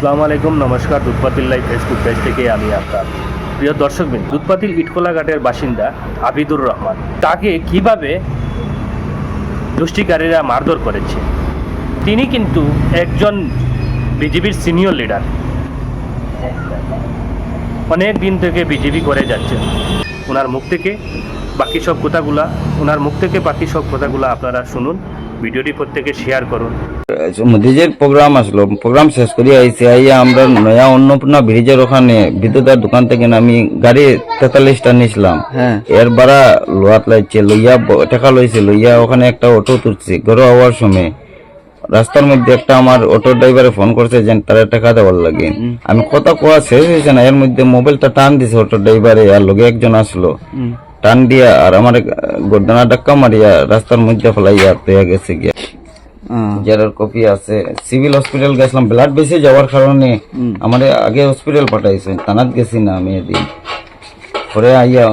আসসালামু আলাইকুম, নমস্কার। দুধপাতিল লাইভ ফেসবুক পেজ থেকে আমি আপনার প্রিয় দর্শকবৃন্দ। দুধপাতিল ইটখোলা ঘাটের বাসিন্দা আবিদুর রহমান, তাকে কিভাবে দুষ্টিকারীরা মারধর করেছে। তিনি কিন্তু একজন বিজেপির সিনিয়র লিডার, অনেক দিন থেকে বিজেপি করে যাচ্ছেন। ওনার মুখ থেকে বাকি সব কথাগুলো আপনারা শুনুন। ভিডিওটি প্রত্যেকে শেয়ার করুন। মোদিজির প্রোগ্রাম আসলো, প্রোগ্রাম শেষ করে আইসি আইয়া আমরা নয়া অন্নপূর্ণা ব্রিজের ওখানে বিদ্যুতার দোকান থেকে আমি গাড়ি 43টা নিয়েছিলাম। এর বাড়া লোয়াত লাগছে, লইয়া টাকা লইছে, লইয়া ওখানে একটা অটো তুলছি। ঘরে হওয়ার সময় রাস্তার মধ্যে একটা আমার অটো ড্রাইভারে ফোন করছে যে তারা টাকা দেওয়ার লাগে। আমি কথা কোয়া শেষ হয়েছে না, এর মধ্যে মোবাইলটা টান দিছে অটো ড্রাইভারে, আর লগে একজন আসলো টান দিয়া আর আমার গর্দানা ডাক্কা মারিয়া রাস্তার মধ্যে ফেলাইয়া পেয়ে গেছে গিয়া। যার কপি আছে, সিভিল হসপিটাল গেছিলাম, ব্লাড বেশি যাওয়ার কারণে আমার আগে হসপিটাল পাঠাইছে, থানাত গেছি না আমি এদিন পরে আইয়া